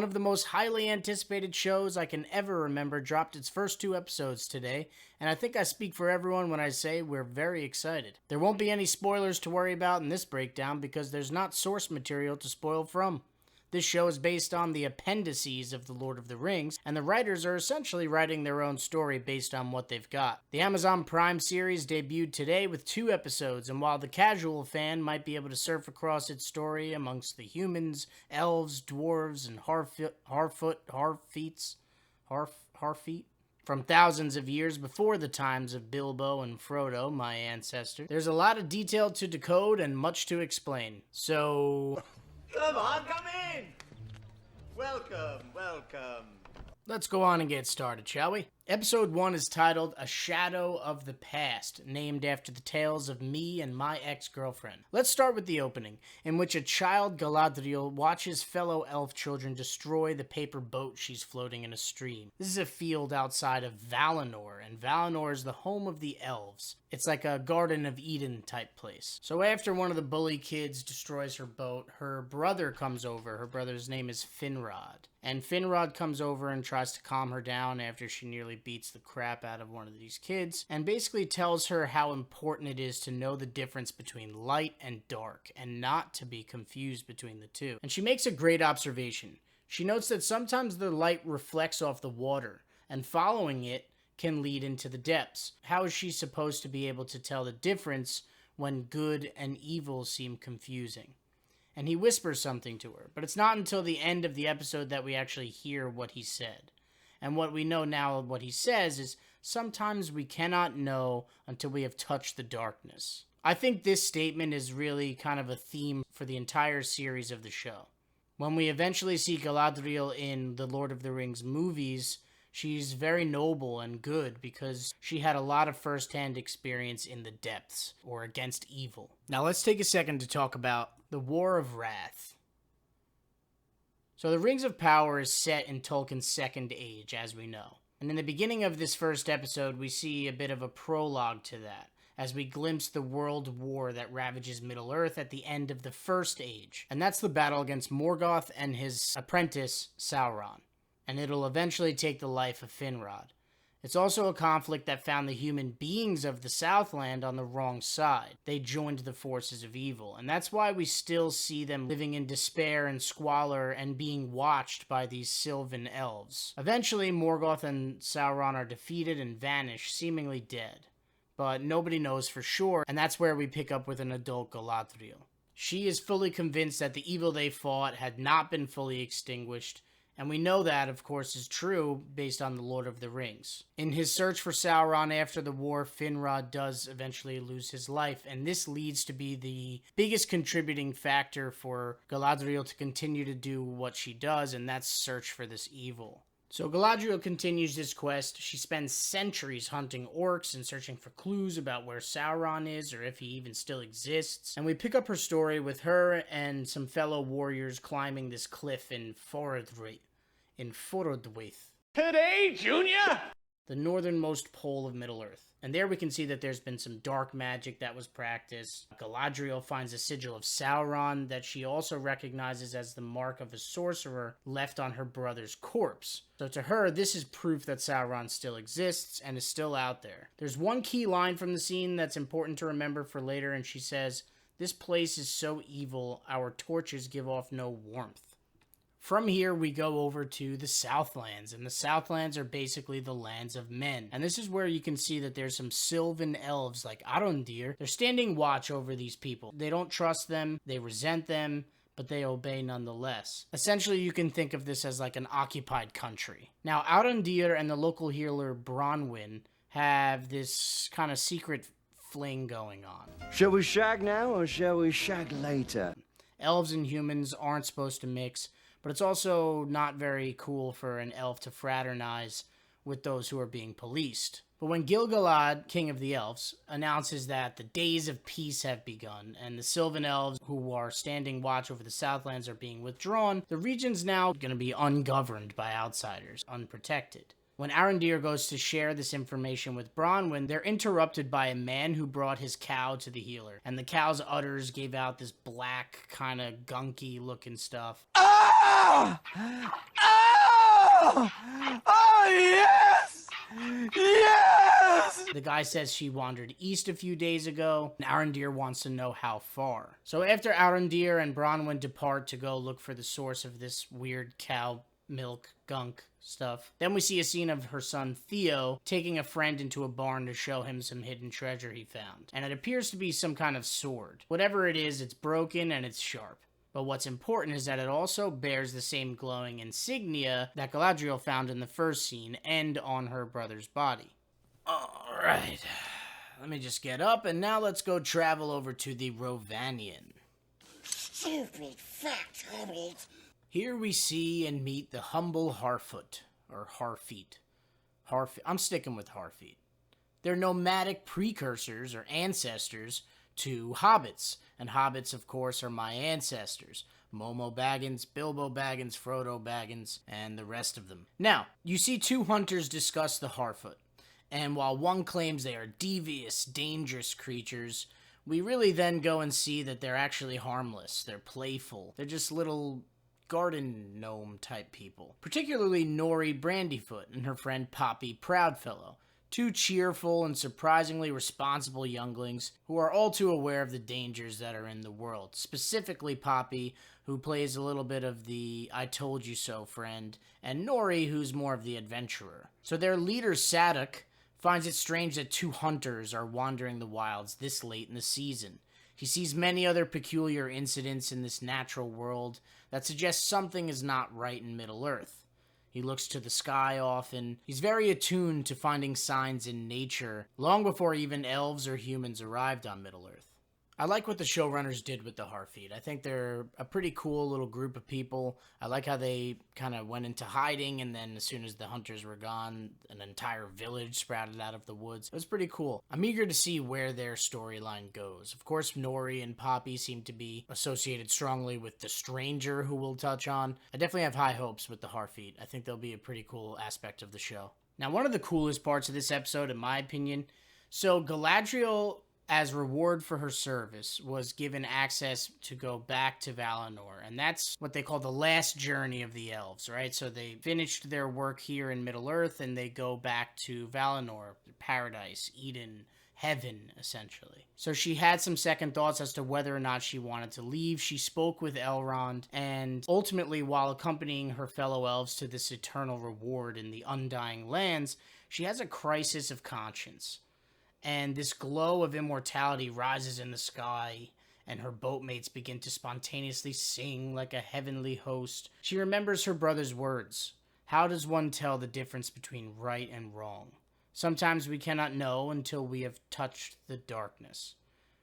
One of the most highly anticipated shows I can ever remember dropped its first 2 episodes today, and I think I speak for everyone when I say we're very excited. There won't be any spoilers to worry about in this breakdown because there's not source material to spoil from. This show is based on the appendices of The Lord of the Rings, and the writers are essentially writing their own story based on what they've got. The Amazon Prime series debuted today with 2 episodes, and while the casual fan might be able to surf across its story amongst the humans, elves, dwarves, and Harfeet, from thousands of years before the times of Bilbo and Frodo, my ancestor, there's a lot of detail to decode and much to explain. So... Come on, come in! Welcome, welcome. Let's go on and get started, shall we? Episode 1 is titled A Shadow of the Past, named after the tales of me and my ex-girlfriend. Let's start with the opening, in which a child, Galadriel, watches fellow elf children destroy the paper boat she's floating in a stream. This is a field outside of Valinor, and Valinor is the home of the elves. It's like a Garden of Eden type place. So after one of the bully kids destroys her boat, her brother comes over. Her brother's name is Finrod. And Finrod comes over and tries to calm her down after she nearly beats the crap out of one of these kids, and basically tells her how important it is to know the difference between light and dark, and not to be confused between the two. And she makes a great observation. She notes that sometimes the light reflects off the water, and following it can lead into the depths. How is she supposed to be able to tell the difference when good and evil seem confusing? And he whispers something to her, but it's not until the end of the episode that we actually hear what he said. And what we know now of what he says is, sometimes we cannot know until we have touched the darkness. I think this statement is really kind of a theme for the entire series of the show. When we eventually see Galadriel in the Lord of the Rings movies, she's very noble and good because she had a lot of first-hand experience in the depths, or against evil. Now let's take a second to talk about the War of Wrath. So the Rings of Power is set in Tolkien's Second Age, as we know. And in the beginning of this first episode, we see a bit of a prologue to that, as we glimpse the world war that ravages Middle-earth at the end of the First Age. And that's the battle against Morgoth and his apprentice, Sauron. And it'll eventually take the life of Finrod. It's also a conflict that found the human beings of the Southland on the wrong side. They joined the forces of evil, and that's why we still see them living in despair and squalor and being watched by these sylvan elves. Eventually, Morgoth and Sauron are defeated and vanish, seemingly dead. But nobody knows for sure, and that's where we pick up with an adult Galadriel. She is fully convinced that the evil they fought had not been fully extinguished, and we know that, of course, is true based on the Lord of the Rings. In his search for Sauron after the war, Finrod does eventually lose his life, and this leads to be the biggest contributing factor for Galadriel to continue to do what she does, and that's search for this evil. So Galadriel continues this quest. She spends centuries hunting orcs and searching for clues about where Sauron is or if he even still exists. And we pick up her story with her and some fellow warriors climbing this cliff in Forodwaith. Today, Junior! The northernmost pole of Middle-earth. And there we can see that there's been some dark magic that was practiced. Galadriel finds a sigil of Sauron that she also recognizes as the mark of a sorcerer left on her brother's corpse. So to her, this is proof that Sauron still exists and is still out there. There's one key line from the scene that's important to remember for later, and she says, "This place is so evil, our torches give off no warmth." From here, we go over to the Southlands, and the Southlands are basically the lands of men. And this is where you can see that there's some sylvan elves like Arondir. They're standing watch over these people. They don't trust them, they resent them, but they obey nonetheless. Essentially, you can think of this as like an occupied country. Now, Arondir and the local healer Bronwyn have this kind of secret fling going on. Shall we shag now, or shall we shag later? Elves and humans aren't supposed to mix, but it's also not very cool for an elf to fraternize with those who are being policed. But when Gil-galad, king of the elves, announces that the days of peace have begun, and the sylvan elves who are standing watch over the Southlands are being withdrawn, the region's now going to be ungoverned by outsiders, unprotected. When Arondir goes to share this information with Bronwyn, they're interrupted by a man who brought his cow to the healer, and the cow's udders gave out this black, kind of gunky looking stuff. Ah! Ah! Oh, yes! Yes! The guy says she wandered east a few days ago, and Arondir wants to know how far. So after Arondir and Bronwyn depart to go look for the source of this weird cow milk gunk stuff, then we see a scene of her son Theo taking a friend into a barn to show him some hidden treasure he found. And it appears to be some kind of sword. Whatever it is, it's broken and it's sharp. But what's important is that it also bears the same glowing insignia that Galadriel found in the first scene and on her brother's body. Alright, let me just get up, and now let's go travel over to the Rhovanion. Stupid fat hobbit. Here we see and meet the humble Harfoot, or Harfeet. I'm sticking with Harfeet. They're nomadic precursors, or ancestors, to hobbits, and hobbits, of course, are my ancestors. Momo Baggins, Bilbo Baggins, Frodo Baggins, and the rest of them. Now, you see two hunters discuss the Harfoot. And while one claims they are devious, dangerous creatures, we really then go and see that they're actually harmless. They're playful. They're just little garden gnome type people. Particularly Nori Brandyfoot and her friend Poppy Proudfellow. Two cheerful and surprisingly responsible younglings who are all too aware of the dangers that are in the world. Specifically Poppy, who plays a little bit of the I told you so friend, and Nori, who's more of the adventurer. So their leader Sadok finds it strange that two hunters are wandering the wilds this late in the season. He sees many other peculiar incidents in this natural world that suggest something is not right in Middle-earth. He looks to the sky often. He's very attuned to finding signs in nature long before even elves or humans arrived on Middle-earth. I like what the showrunners did with the Harfeet. I think they're a pretty cool little group of people. I like how they kind of went into hiding, and then as soon as the hunters were gone, an entire village sprouted out of the woods. It was pretty cool. I'm eager to see where their storyline goes. Of course, Nori and Poppy seem to be associated strongly with the Stranger, who we'll touch on. I definitely have high hopes with the Harfeet. I think they'll be a pretty cool aspect of the show. Now, one of the coolest parts of this episode, in my opinion, so Galadriel, as reward for her service, was given access to go back to Valinor, and that's what they call the last journey of the elves, right? So they finished their work here in Middle-earth, and they go back to Valinor, paradise, Eden, heaven, essentially. So she had some second thoughts as to whether or not she wanted to leave. She spoke with Elrond, and ultimately, while accompanying her fellow elves to this eternal reward in the Undying Lands, she has a crisis of conscience. And this glow of immortality rises in the sky, and her boatmates begin to spontaneously sing like a heavenly host. She remembers her brother's words. How does one tell the difference between right and wrong? Sometimes we cannot know until we have touched the darkness.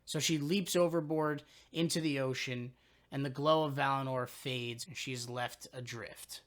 So she leaps overboard into the ocean, and the glow of Valinor fades, and she is left adrift.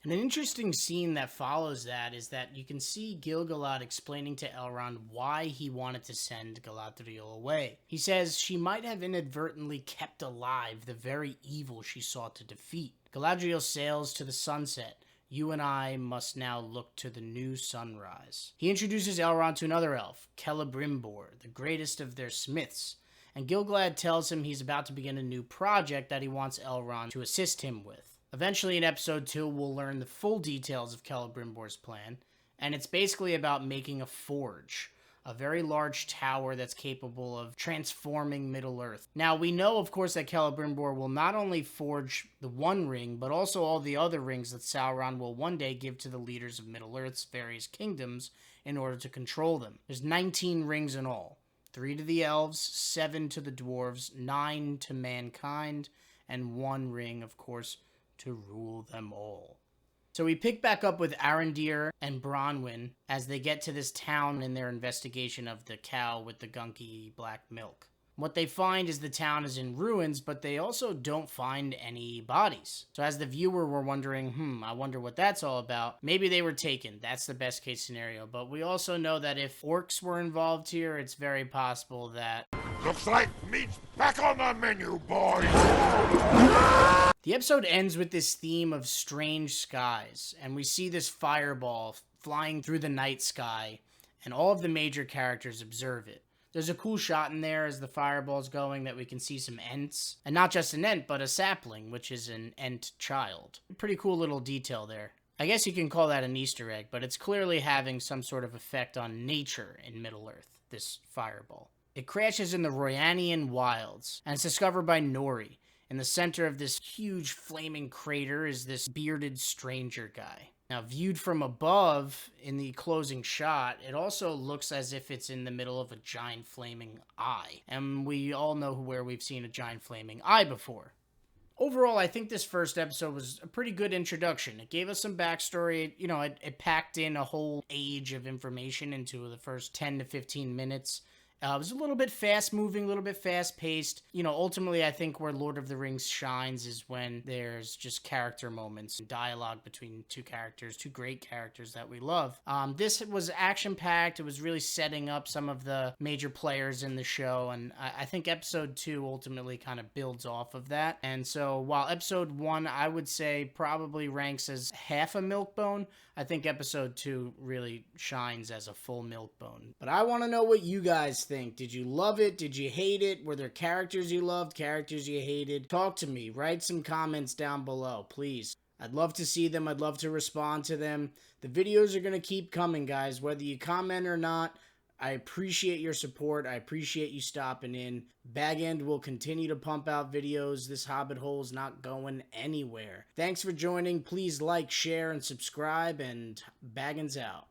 And an interesting scene that follows that is that you can see Gil-galad explaining to Elrond why he wanted to send Galadriel away. He says she might have inadvertently kept alive the very evil she sought to defeat. Galadriel sails to the sunset. You and I must now look to the new sunrise. He introduces Elrond to another elf, Celebrimbor, the greatest of their smiths. And Gil-galad tells him he's about to begin a new project that he wants Elrond to assist him with. Eventually in episode 2, we'll learn the full details of Celebrimbor's plan, and it's basically about making a forge, a very large tower that's capable of transforming Middle-earth. Now, we know, of course, that Celebrimbor will not only forge the One Ring, but also all the other rings that Sauron will one day give to the leaders of Middle-earth's various kingdoms in order to control them. There's 19 rings in all. 3 to the elves, 7 to the dwarves, 9 to mankind, and 1 ring, of course, to rule them all. So we pick back up with Arondir and Bronwyn as they get to this town in their investigation of the cow with the gunky black milk. What they find is the town is in ruins, but they also don't find any bodies. So as the viewer, we're wondering, I wonder what that's all about. Maybe they were taken. That's the best case scenario. But we also know that if orcs were involved here, it's very possible that... Looks like meat's back on the menu, boys! The episode ends with this theme of strange skies, and we see this fireball flying through the night sky, and all of the major characters observe it. There's a cool shot in there as the fireball's going that we can see some Ents. And not just an Ent, but a sapling, which is an Ent child. Pretty cool little detail there. I guess you can call that an Easter egg, but it's clearly having some sort of effect on nature in Middle-earth, this fireball. It crashes in the Rhovanion wilds, and it's discovered by Nori. In the center of this huge flaming crater is this bearded stranger guy. Now, viewed from above in the closing shot, it also looks as if it's in the middle of a giant flaming eye. And we all know where we've seen a giant flaming eye before. Overall, I think this first episode was a pretty good introduction. It gave us some backstory. You know, it packed in a whole age of information into the first 10 to 15 minutes. It was a little bit fast-moving, a little bit fast-paced. You know, ultimately, I think where Lord of the Rings shines is when there's just character moments and dialogue between two characters, two great characters that we love. This was action-packed. It was really setting up some of the major players in the show, and I think episode 2 ultimately kind of builds off of that. And so while episode 1, I would say, probably ranks as half a milk bone, I think episode 2 really shines as a full milk bone. But I want to know what you guys think. Did you love it? Did you hate it? Were there characters you loved, characters you hated? Talk to me. Write some comments down below, please. I'd love to see them. I'd love to respond to them. The videos are going to keep coming, guys. Whether you comment or not, I appreciate your support. I appreciate you stopping in. Baggins will continue to pump out videos. This Hobbit hole is not going anywhere. Thanks for joining. Please like, share, and subscribe, and Baggins out.